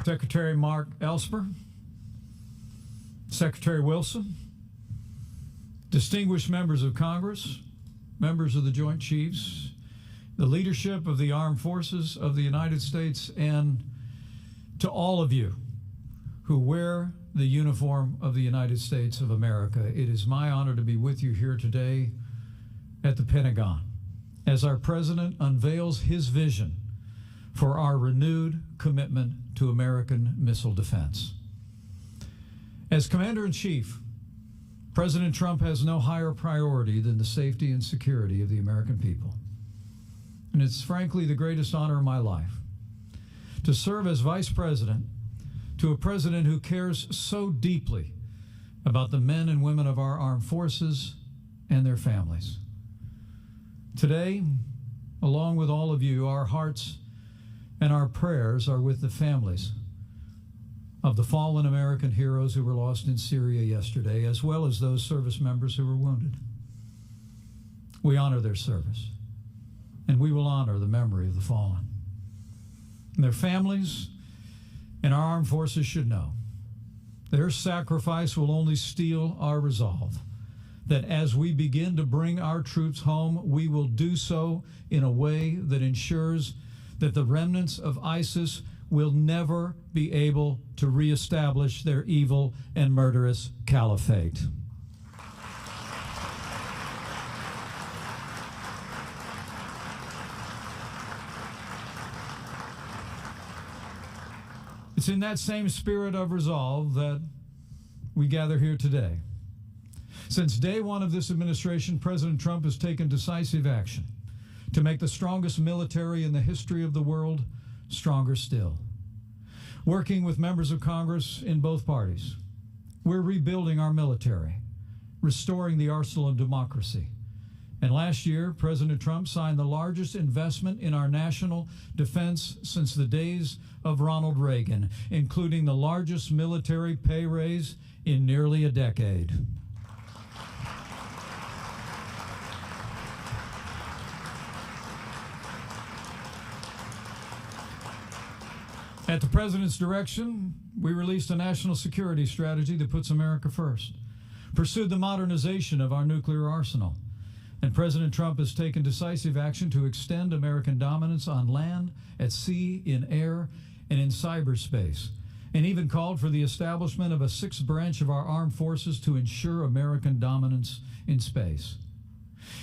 Secretary Mark Elsper, Secretary Wilson, distinguished members of Congress, members of the Joint Chiefs, the leadership of the Armed Forces of the United States, and to all of you who wear the uniform of the United States of America. It is my honor to be with you here today at the Pentagon as our President unveils his vision for our renewed commitment to American missile defense. As Commander-in-Chief, President Trump has no higher priority than the safety and security of the American people. And it's frankly the greatest honor of my life to serve as Vice President to a president who cares so deeply about the men and women of our armed forces and their families. Today, along with all of you, our hearts and our prayers are with the families of the fallen American heroes who were lost in Syria yesterday, as well as those service members who were wounded. We honor their service, and we will honor the memory of the fallen. And their families and our armed forces should know their sacrifice will only steel our resolve that as we begin to bring our troops home, we will do so in a way that ensures that the remnants of ISIS will never be able to reestablish their evil and murderous caliphate. It's in that same spirit of resolve that we gather here today. Since day one of this administration, President Trump has taken decisive action to make the strongest military in the history of the world stronger still. Working with members of Congress in both parties, we're rebuilding our military, restoring the arsenal of democracy. And last year, President Trump signed the largest investment in our national defense since the days of Ronald Reagan, including the largest military pay raise in nearly a decade. At the President's direction, we released a national security strategy that puts America first, pursued the modernization of our nuclear arsenal, and President Trump has taken decisive action to extend American dominance on land, at sea, in air, and in cyberspace, and even called for the establishment of a sixth branch of our armed forces to ensure American dominance in space.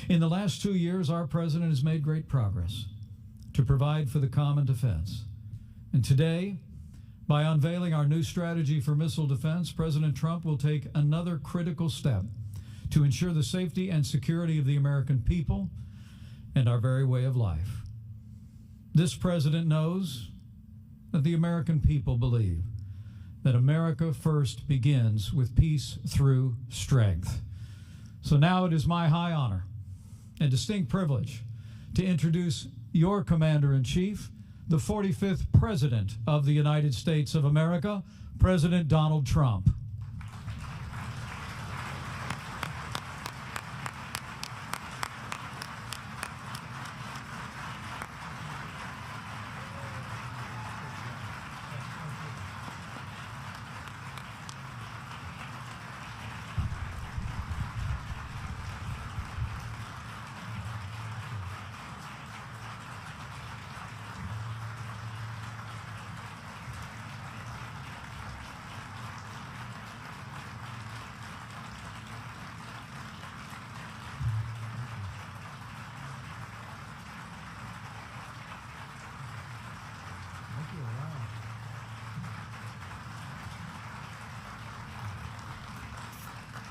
In the last 2 years, our President has made great progress to provide for the common defense. And today, by unveiling our new strategy for missile defense, President Trump will take another critical step to ensure the safety and security of the American people and our very way of life. This president knows that the American people believe that America first begins with peace through strength. So now it is my high honor and distinct privilege to introduce your Commander-in-Chief, the 45th President of the United States of America, President Donald Trump.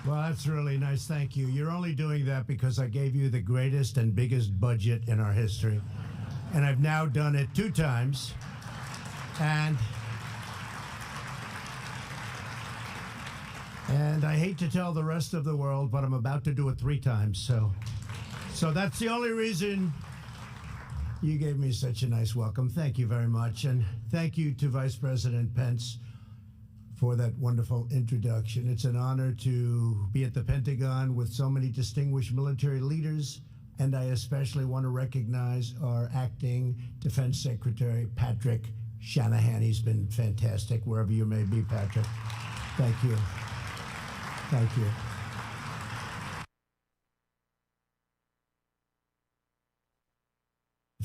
Well, that's really nice. Thank you. You're only doing that because I gave you the greatest and biggest budget in our history. And I've now done it 2 times. And I hate to tell the rest of the world, but I'm about to do it 3 times. So that's the only reason you gave me such a nice welcome. Thank you very much. And thank you to Vice President Pence for that wonderful introduction. It's an honor to be at the Pentagon with so many distinguished military leaders, and I especially want to recognize our acting Defense Secretary, Patrick Shanahan. He's been fantastic wherever you may be, Patrick. Thank you. Thank you.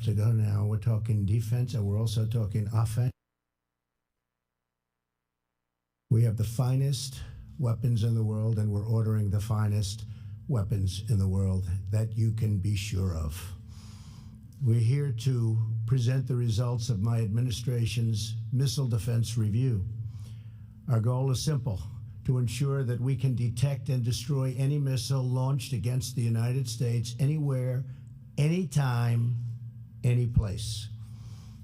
To go now, we're talking defense and we're also talking offense. We have the finest weapons in the world, and we're ordering the finest weapons in the world that you can be sure of. We're here to present the results of my administration's missile defense review. Our goal is simple: to ensure that we can detect and destroy any missile launched against the United States anywhere, anytime, any place.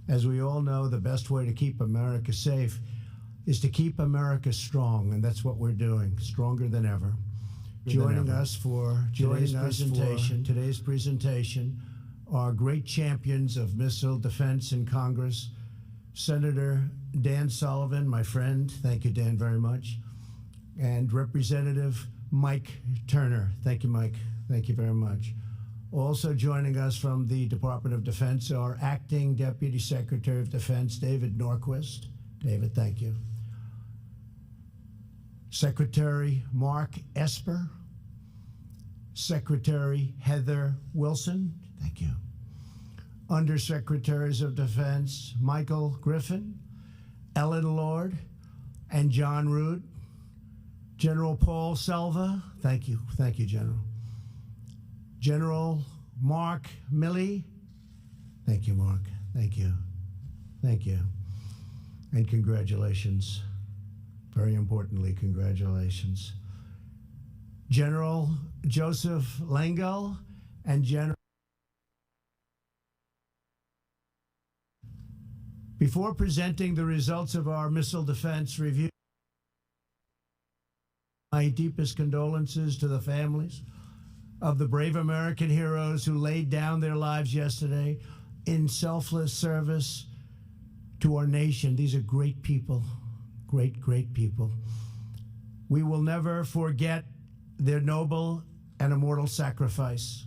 As we all know, the best way to keep America safe is to keep America strong, and that's what we're doing, stronger than ever. Joining us for today's presentation are great champions of missile defense in Congress. Senator Dan Sullivan, my friend, thank you, Dan, very much, and Representative Mike Turner. Thank you, Mike. Thank you very much. Also joining us from the Department of Defense are Acting Deputy Secretary of Defense David Norquist. David, thank you. Secretary Mark Esper. Secretary Heather Wilson. Thank you. Undersecretaries of Defense Michael Griffin, Ellen Lord, and John Rood. General Paul Selva. Thank you. Thank you, General. General Mark Milley. Thank you, Mark. Thank you. Thank you. And congratulations. Very importantly, congratulations. General Joseph Langell and General. Before presenting the results of our missile defense review, my deepest condolences to the families of the brave American heroes who laid down their lives yesterday in selfless service to our nation. These are great people, great, great people. We will never forget their noble and immortal sacrifice.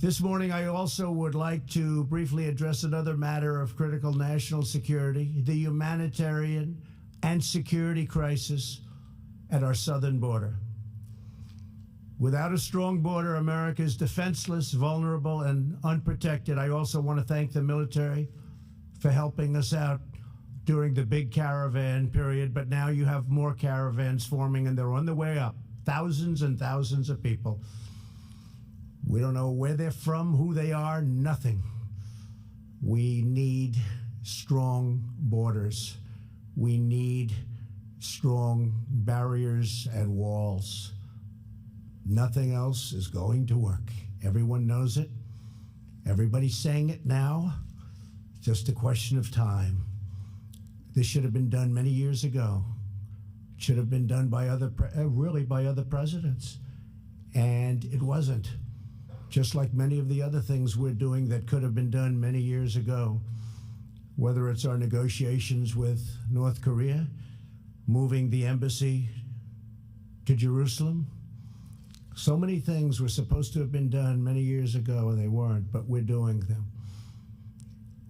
This morning, I also would like to briefly address another matter of critical national security, the humanitarian and security crisis at our southern border. Without a strong border, America is defenseless, vulnerable, and unprotected. I also want to thank the military for helping us out during the big caravan period, but now you have more caravans forming, and they're on the way up. Thousands and thousands of people. We don't know where they're from, who they are, nothing. We need strong borders. We need strong barriers and walls. Nothing else is going to work. Everyone knows it. Everybody's saying it now. It's just a question of time. This should have been done many years ago. It should have been done by other presidents. And it wasn't. Just like many of the other things we're doing that could have been done many years ago, whether it's our negotiations with North Korea, moving the embassy to Jerusalem. So many things were supposed to have been done many years ago and they weren't, but we're doing them.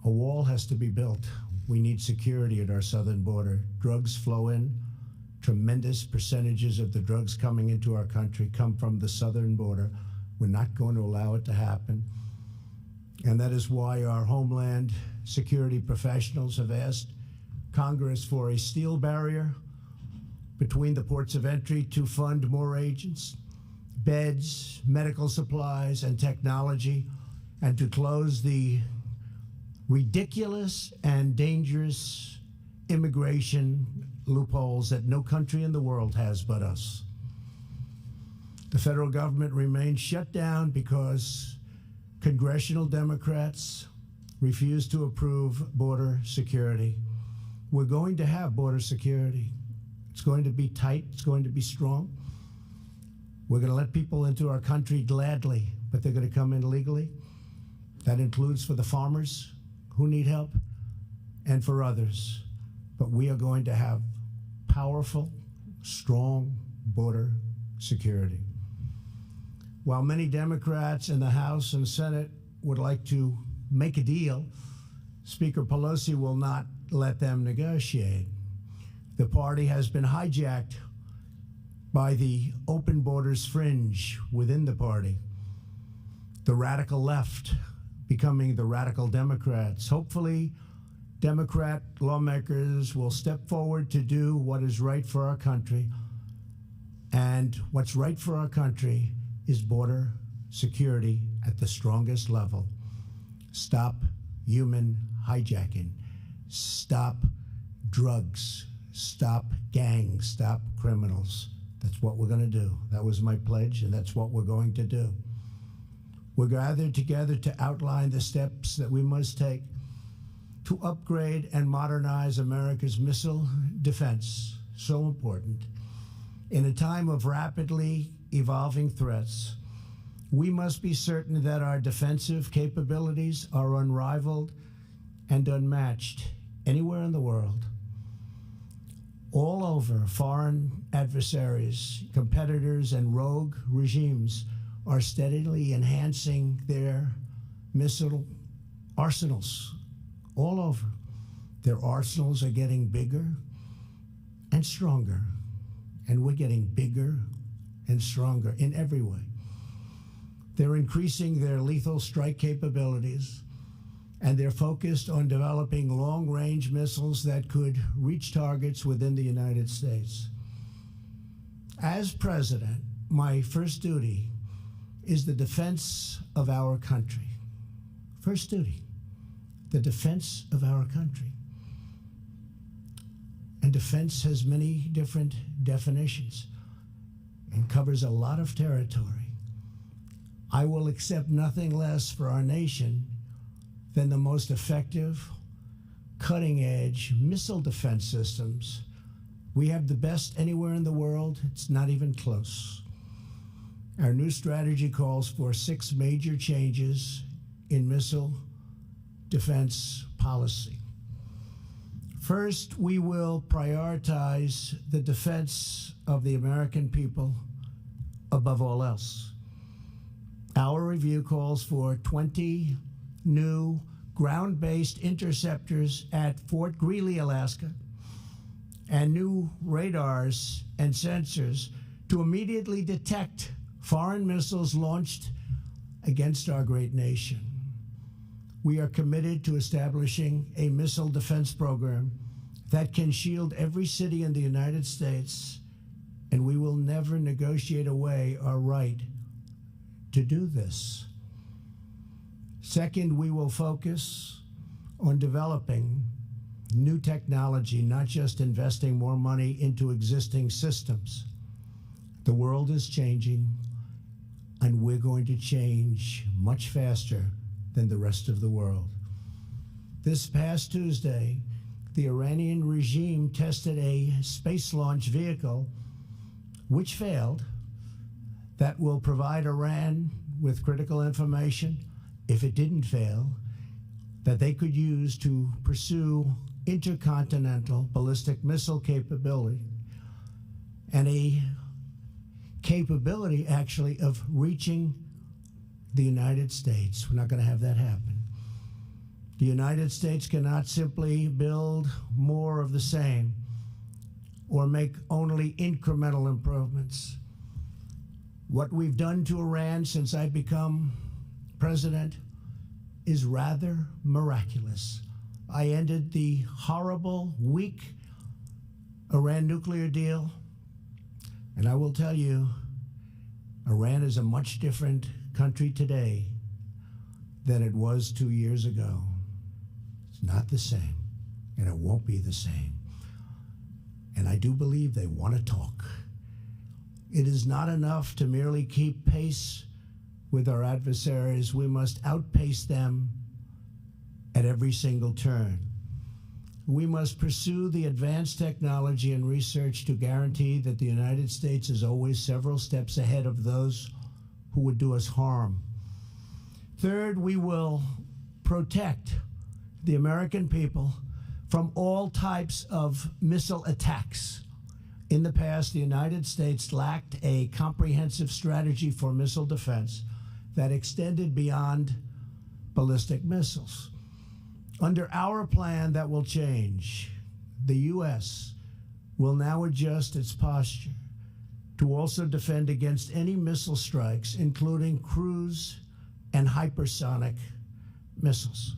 A wall has to be built. We need security at our southern border. Drugs flow in. Tremendous percentages of the drugs coming into our country come from the southern border. We're not going to allow it to happen. And that is why our Homeland Security professionals have asked Congress for a steel barrier between the ports of entry to fund more agents, beds, medical supplies, and technology, and to close the ridiculous and dangerous immigration loopholes that no country in the world has but us. The federal government remains shut down because congressional Democrats refuse to approve border security. We're going to have border security. It's going to be tight. It's going to be strong. We're going to let people into our country gladly, but they're going to come in illegally. That includes for the farmers who need help and for others. But we are going to have powerful, strong border security. While many Democrats in the House and Senate would like to make a deal Speaker Pelosi will not let them negotiate. The party has been hijacked by the open borders fringe within the party, the radical left becoming the radical Democrats. Hopefully, Democrat lawmakers will step forward to do what is right for our country. And what's right for our country is border security at the strongest level. Stop human hijacking. Stop drugs. Stop gangs. Stop criminals. That's what we're going to do. That was my pledge, and that's what we're going to do. We're gathered together to outline the steps that we must take to upgrade and modernize America's missile defense. So important. In a time of rapidly evolving threats, we must be certain that our defensive capabilities are unrivaled and unmatched anywhere in the world. All over, foreign adversaries, competitors, and rogue regimes are steadily enhancing their missile arsenals all over. Their arsenals are getting bigger and stronger, and we're getting bigger and stronger in every way. They're increasing their lethal strike capabilities, and they're focused on developing long-range missiles that could reach targets within the United States. As president, my first duty is the defense of our country. First duty, the defense of our country. And defense has many different definitions and covers a lot of territory. I will accept nothing less for our nation than the most effective, cutting-edge missile defense systems. We have the best anywhere in the world. It's not even close. Our new strategy calls for 6 major changes in missile defense policy. First, we will prioritize the defense of the American people above all else. Our review calls for 20 new ground-based interceptors at Fort Greely, Alaska, and new radars and sensors to immediately detect foreign missiles launched against our great nation. We are committed to establishing a missile defense program that can shield every city in the United States, and we will never negotiate away our right to do this. Second, we will focus on developing new technology, not just investing more money into existing systems. The world is changing, and we're going to change much faster than the rest of the world. This past Tuesday, the Iranian regime tested a space launch vehicle which failed that will provide Iran with critical information, if it didn't fail, that they could use to pursue intercontinental ballistic missile capability, and a capability actually of reaching the United States. We're not going to have that happen. The United States cannot simply build more of the same or make only incremental improvements. What we've done to Iran since I've become president is rather miraculous. I ended the horrible, weak Iran nuclear deal, and I will tell you, Iran is a much different country today than it was 2 years ago. It's not the same, and it won't be the same. And I do believe they want to talk. It is not enough to merely keep pace with our adversaries. We must outpace them at every single turn. We must pursue the advanced technology and research to guarantee that the United States is always several steps ahead of those who would do us harm. Third, we will protect the American people from all types of missile attacks. In the past, the United States lacked a comprehensive strategy for missile defense that extended beyond ballistic missiles. Under our plan, that will change. The U.S. will now adjust its posture to also defend against any missile strikes, including cruise and hypersonic missiles.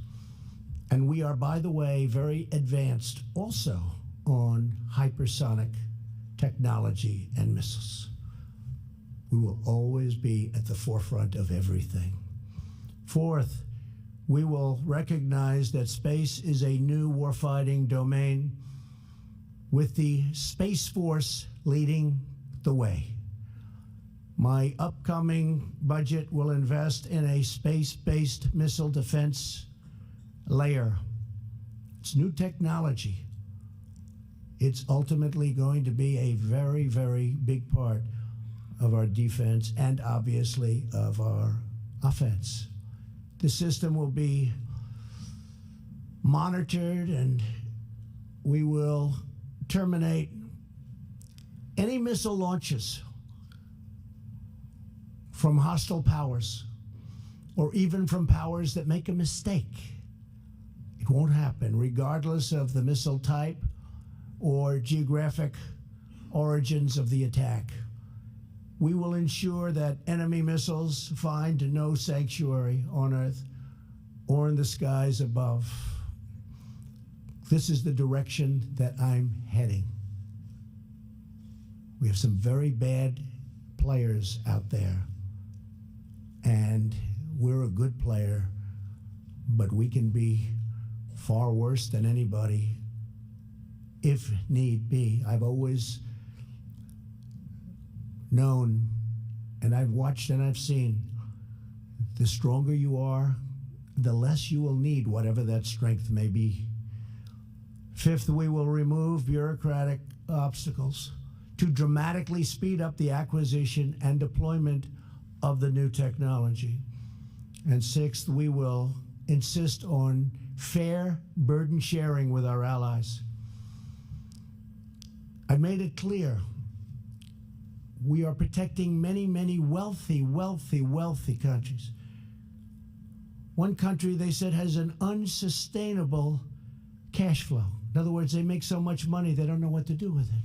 And we are, by the way, very advanced also on hypersonic technology and missiles. We will always be at the forefront of everything. Fourth, we will recognize that space is a new warfighting domain, with the Space Force leading the way. My upcoming budget will invest in a space-based missile defense layer. It's new technology. It's ultimately going to be a very, very big part of our defense and obviously of our offense. The system will be monitored, and we will terminate any missile launches from hostile powers or even from powers that make a mistake. It won't happen, regardless of the missile type or geographic origins of the attack. We will ensure that enemy missiles find no sanctuary on Earth or in the skies above. This is the direction that I'm heading. We have some very bad players out there, and we're a good player, but we can be far worse than anybody if need be. I've always known, and I've watched and I've seen, the stronger you are, the less you will need whatever that strength may be. Fifth, we will remove bureaucratic obstacles to dramatically speed up the acquisition and deployment of the new technology. And sixth, we will insist on fair burden sharing with our allies. I made it clear we are protecting many, many wealthy countries. One country, they said, has an unsustainable cash flow. In other words, they make so much money they don't know what to do with it.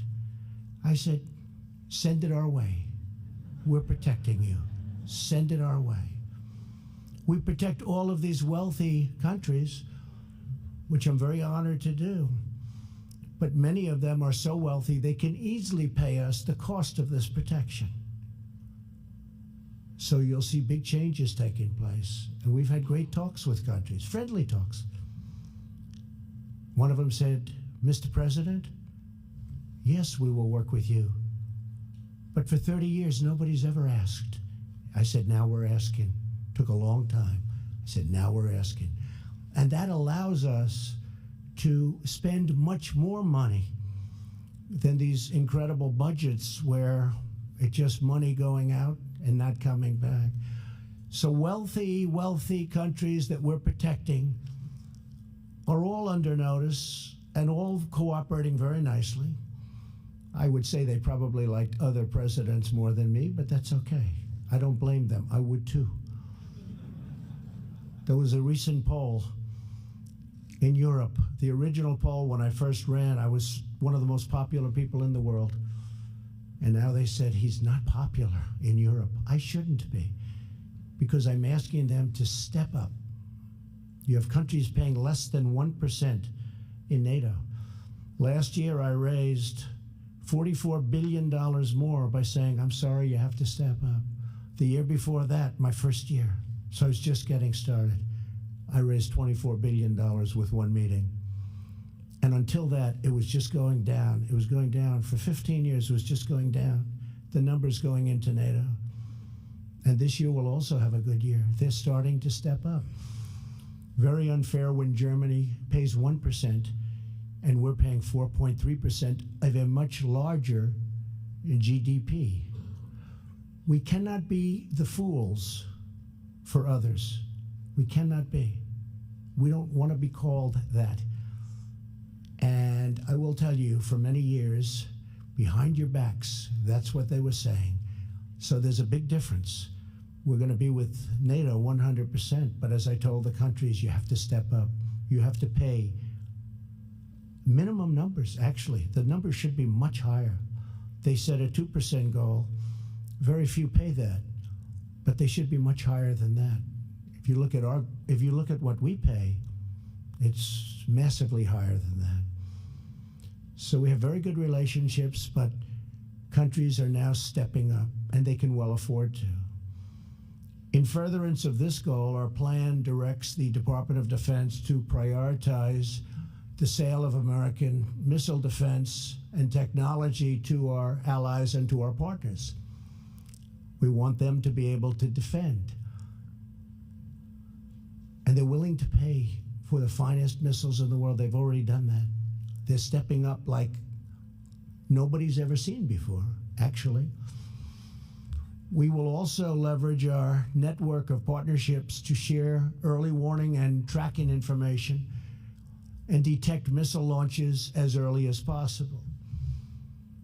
I said, send it our way. We're protecting you. Send it our way. We protect all of these wealthy countries, which I'm very honored to do. But many of them are so wealthy they can easily pay us the cost of this protection. So you'll see big changes taking place. And we've had great talks with countries, friendly talks. One of them said, Mr. President, yes, we will work with you. But for 30 years, nobody's ever asked. I said, now we're asking. Took a long time. I said, now we're asking. And that allows us to spend much more money than these incredible budgets where it's just money going out and not coming back. So wealthy countries that we're protecting are all under notice and all cooperating very nicely. I would say they probably liked other presidents more than me, but that's okay. I don't blame them. I would too. There was a recent poll in Europe. The original poll, when I first ran, I was one of the most popular people in the world. And now they said he's not popular in Europe. I shouldn't be, because I'm asking them to step up. You have countries paying less than 1% in NATO. Last year, I raised $44 billion more by saying, I'm sorry, you have to step up. The year before that, my first year, so I was just getting started, I raised $24 billion with one meeting. And until that, it was just going down. It was going down. For 15 years, it was just going down. The numbers going into NATO. And this year will also have a good year. They're starting to step up. Very unfair when Germany pays 1% and we're paying 4.3% of a much larger GDP. We cannot be the fools for others. We cannot be. We don't want to be called that. And I will tell you, for many years, behind your backs, that's what they were saying. So there's a big difference. We're going to be with NATO 100%, but as I told the countries, you have to step up. You have to pay minimum numbers, actually. The numbers should be much higher. They set a 2% goal. Very few pay that, but they should be much higher than that. If you look at what we pay, it's massively higher than that. So we have very good relationships, but countries are now stepping up, and they can well afford to. In furtherance of this goal, our plan directs the Department of Defense to prioritize the sale of American missile defense and technology to our allies and to our partners. We want them to be able to defend. And they're willing to pay for the finest missiles in the world. They've already done that. They're stepping up like nobody's ever seen before, actually. We will also leverage our network of partnerships to share early warning and tracking information and detect missile launches as early as possible.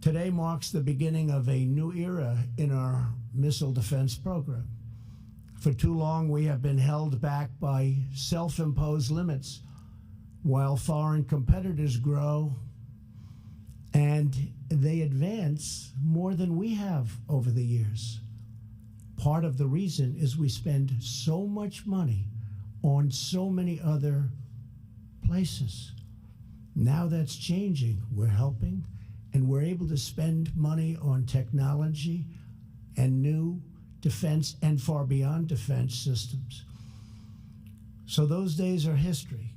Today marks the beginning of a new era in our missile defense program. For too long, we have been held back by self-imposed limits while foreign competitors grow and they advance more than we have over the years. Part of the reason is we spend so much money on so many other places. Now that's changing. We're helping, and we're able to spend money on technology and new defense and far beyond defense systems. So those days are history.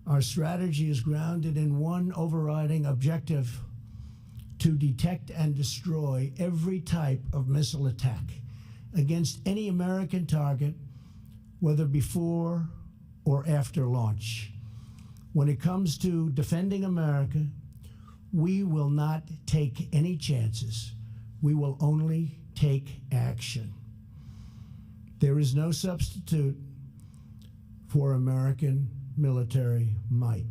Our strategy is grounded in one overriding objective: to detect and destroy every type of missile attack against any American target, whether before or after launch. When it comes to defending America, we will not take any chances. We will only take action. There is no substitute for American military might.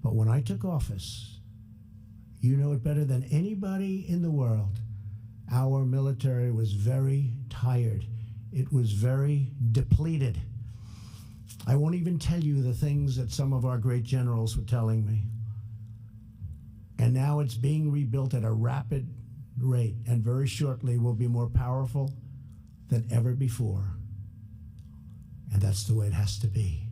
But when I took office, you know it better than anybody in the world, our military was very tired. It was very depleted. I won't even tell you the things that some of our great generals were telling me. And now it's being rebuilt at a rapid rate, and very shortly will be more powerful than ever before. And that's the way it has to be.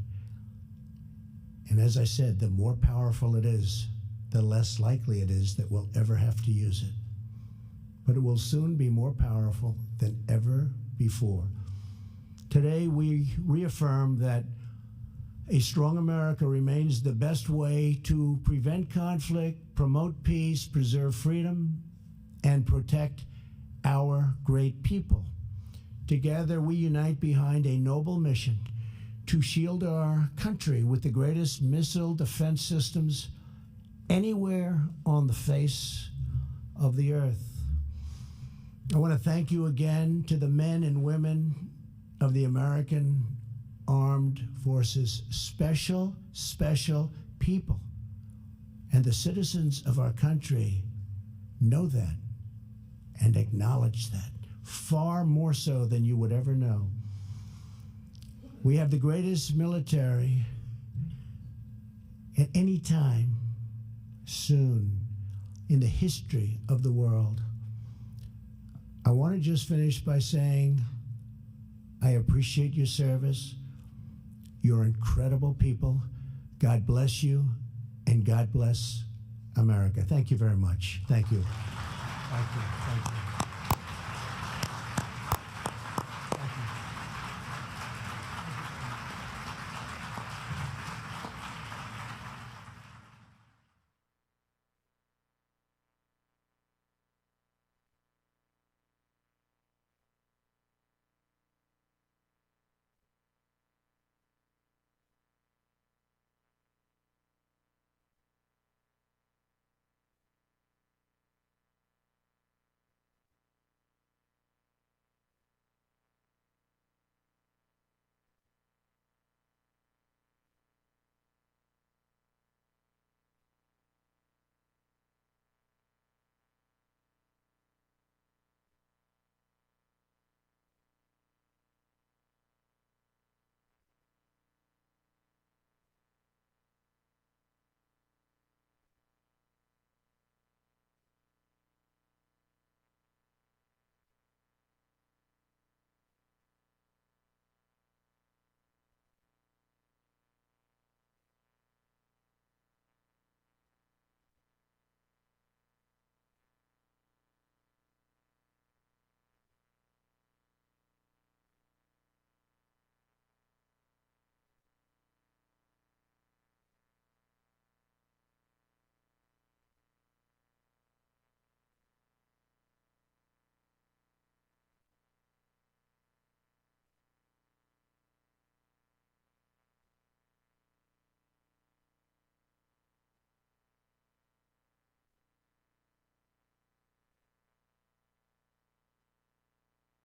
And as I said, the more powerful it is, the less likely it is that we'll ever have to use it. But it will soon be more powerful than ever before. Today, we reaffirm that a strong America remains the best way to prevent conflict, promote peace, preserve freedom, and protect our great people. Together, we unite behind a noble mission to shield our country with the greatest missile defense systems anywhere on the face of the earth. I want to thank you again to the men and women of the American Armed Forces, special people. And the citizens of our country know that and acknowledge that, far more so than you would ever know. We have the greatest military at any time soon in the history of the world. I want to just finish by saying I appreciate your service. You're incredible people. God bless you, and God bless America. Thank you very much. Thank you. Thank you. Thank you.